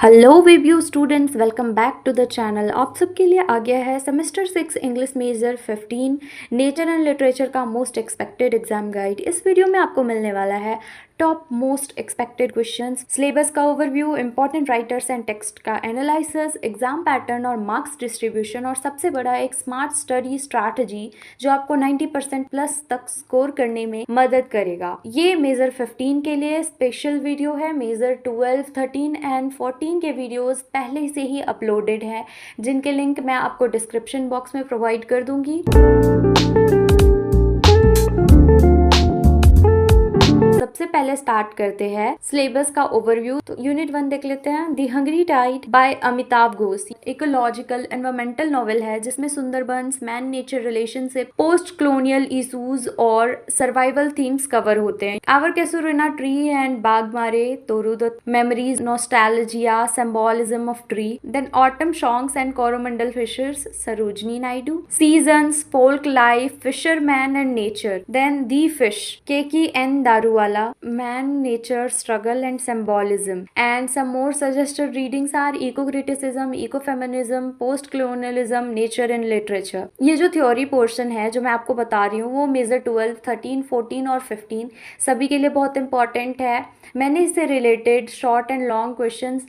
Hello वेब्यू students, welcome back to the channel. आप सबके लिए आ गया है semester 6 English major 15 nature and literature का मोस्ट एक्सपेक्टेड एग्जाम गाइड। इस वीडियो में आपको मिलने वाला है top most expected questions, syllabus का overview, important writers and text का एनालिसिस, एग्जाम पैटर्न और मार्क्स डिस्ट्रीब्यूशन, और सबसे बड़ा एक स्मार्ट स्टडी स्ट्रैटेजी जो आपको 90% प्लस तक स्कोर करने में मदद करेगा। ये मेजर 15 के लिए स्पेशल वीडियो है। मेजर 12, 13 एंड 14 के वीडियोस पहले से ही अपलोडेड हैं, जिनके लिंक मैं आपको डिस्क्रिप्शन बॉक्स में प्रोवाइड कर दूंगी। सबसे पहले स्टार्ट करते हैं सिलेबस का ओवरव्यू। तो यूनिट 1 देख लेते हैं। The hungry tide by Amitabh Ghosh ecological environmental novel है, जिसमें Sundarbans, man nature relationship, post colonial issues और सर्वाइवल थीम्स कवर होते हैं। Our casuarina tree and Baugmaree Toru Dutt, memories, nostalgia, symbolism of tree, then autumn songs and Coromandel fishers, Sarojini Naidu, seasons, folk life, fisherman and nature, then the fish, Keki N Daruwalla, man, nature, struggle and symbolism, and some more suggested readings are eco-criticism, ecofeminism, post-colonialism, nature and literature। ये जो theory portion है जो मैं आपको बता रही हूँ वो मेजर 12, 13, 14 और 15 सभी के लिए बहुत इंपॉर्टेंट है। मैंने इससे related short and long questions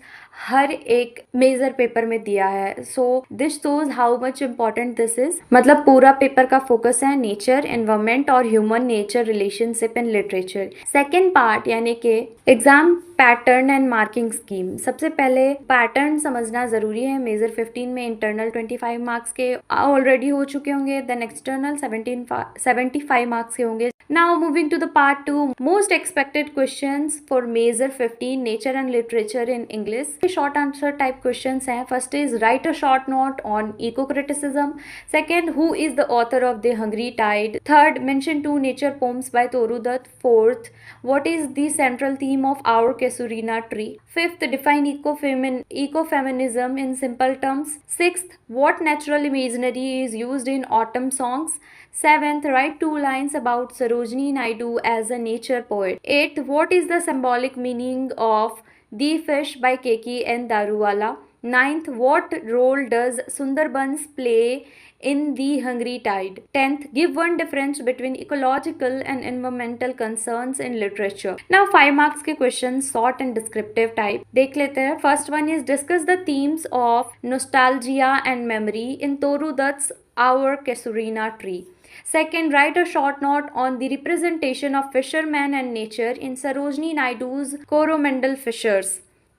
हर एक मेजर पेपर में दिया है। So this shows how much important this is. मतलब पूरा पेपर का फोकस है नेचर, एनवायरमेंट और human nature relationship in literature. Second part यानी कि exam pattern and marking scheme. सबसे पहले पैटर्न समझना जरूरी है। मेजर 15 में इंटरनल 25 मार्क्स के ऑलरेडी हो चुके होंगे, देन एक्सटर्नल 75 मार्क्स के होंगे। Now moving to the part 2, most expected questions for Major 15 Nature and Literature in English. Short answer type questions हैं. First is write a short note on eco-criticism. Second, who is the author of The Hungry Tide? Third, mention two nature poems by Toru Dutt. Fourth, what is the central theme of Our Casuarina Tree? Fifth, define ecofeminism in simple terms. Sixth, what natural imaginary is used in autumn songs? Seventh, write two lines about Sarojini Naidu as a nature poet. Eighth, what is the symbolic meaning of The Fish by Keki N. Daruwala? Ninth, what role does Sundarbans play in The Hungry Tide? 10th, give one difference between ecological and environmental concerns in literature. Now 5 marks के questions short and descriptive type देख लेते हैं। First one is discuss the themes of nostalgia and memory in Toru Dutt's Our Casuarina Tree. Second, write a short note on the representation of fisherman and nature in Sarojini Naidu's Coromandel Fishers.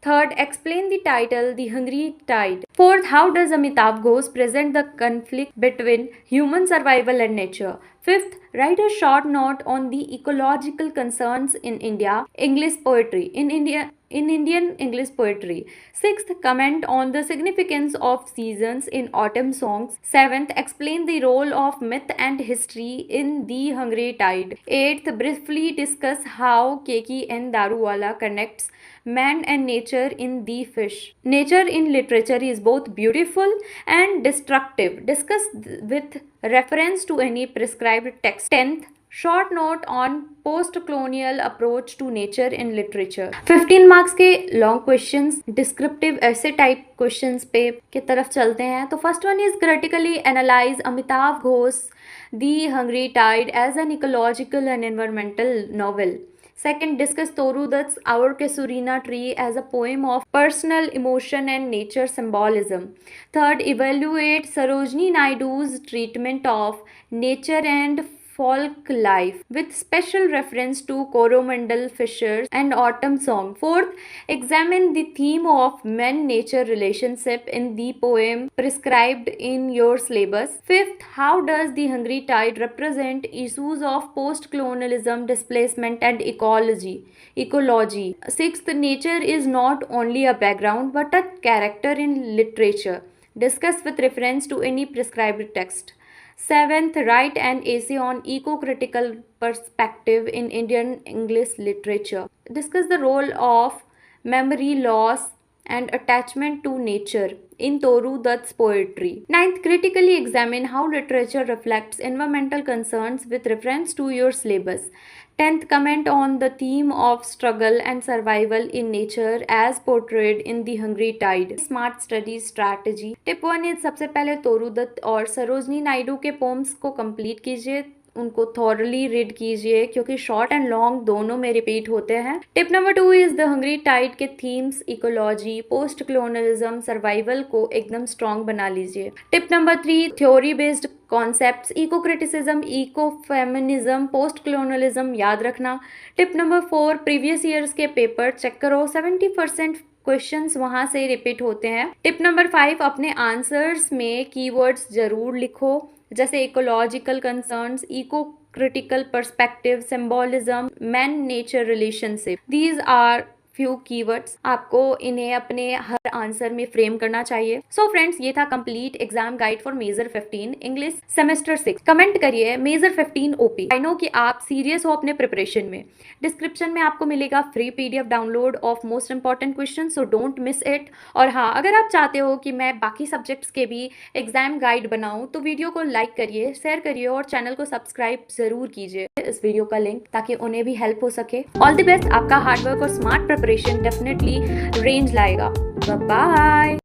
Third, explain the title The Hungry Tide. Fourth, how does Amitabh Ghosh present the conflict between human survival and nature? Fifth, write a short note on the ecological concerns in Indian English poetry. Sixth, comment on the significance of seasons in autumn songs. Seventh, explain the role of myth and history in The Hungry Tide. Eighth, briefly discuss how Keki N. Daruwala connects man and nature in The Fish. Nature in literature is both beautiful and destructive. Discuss with reference to any prescribed text. 10th, short note on post-colonial approach to nature in literature. 15 marks के long questions, descriptive essay type questions पे की तरफ चलते हैं। तो first one is critically analyze Amitav Ghosh The Hungry Tide as an ecological and environmental novel. Second, discuss Toru Dutt's Our Casuarina Tree as a poem of personal emotion and nature symbolism. Third, evaluate Sarojini Naidu's treatment of nature and folk life with special reference to Coromandel Fishers and autumn song. Fourth, examine the theme of man-nature relationship in the poem prescribed in your syllabus. Fifth, how does The Hungry Tide represent issues of post-colonialism, displacement and ecology? Sixth, nature is not only a background but a character in literature. Discuss with reference to any prescribed text. Seventh, write an essay on eco-critical perspective in Indian English literature. Discuss the role of memory loss and attachment to nature in Toru Dutt's poetry. Ninth, critically examine how literature reflects environmental concerns with reference to your syllabus. 10th, comment on the theme of struggle and survival in nature as portrayed in The Hungry Tide. Smart study strategy. Tip 1 is सबसे पहले तोरू दत्त और सरोजनी नायडू के poems को complete कीजिए, उनको thoroughly read कीजिए क्योंकि short and long दोनों में रिपीट होते हैं। Tip number 2 is the Hungry Tide के themes ecology, post colonialism, survival को एकदम स्ट्रॉन्ग बना लीजिए। Tip number 3, theory based concepts, eco criticism, eco feminism, post colonialism याद रखना। टिप नंबर 4, प्रीवियस ईयर्स के पेपर चेक करो, 70% क्वेश्चंस वहां से रिपीट होते हैं। टिप नंबर 5, अपने आंसर्स में कीवर्ड्स जरूर लिखो, जैसे ecological concerns, eco critical perspective, symbolism, man nature relationship. These are few keywords, आपको इन्हें अपने हर आंसर में फ्रेम करना चाहिए। सो फ्रेंड्स, ये था complete exam guide for major 15 English semester 6। Comment करिए मेजर 15 ओपी। आई नो कि आप सीरियस हो अपने प्रिपरेशन में। डिस्क्रिप्शन में आपको मिलेगा free PDF download of most important question, so don't miss it. और हाँ, अगर आप चाहते हो कि मैं बाकी सब्जेक्ट्स के भी एग्जाम गाइड बनाऊं तो वीडियो को लाइक करिए, शेयर करिए और चैनल को सब्सक्राइब जरूर कीजिए इस वीडियो का लिंक, ताकि उन्हें भी हेल्प हो सके। ऑल द बेस्ट, आपका हार्डवर्क और स्मार्ट प्रिपरेशन डेफिनेटली रेंज लाएगा। बाय।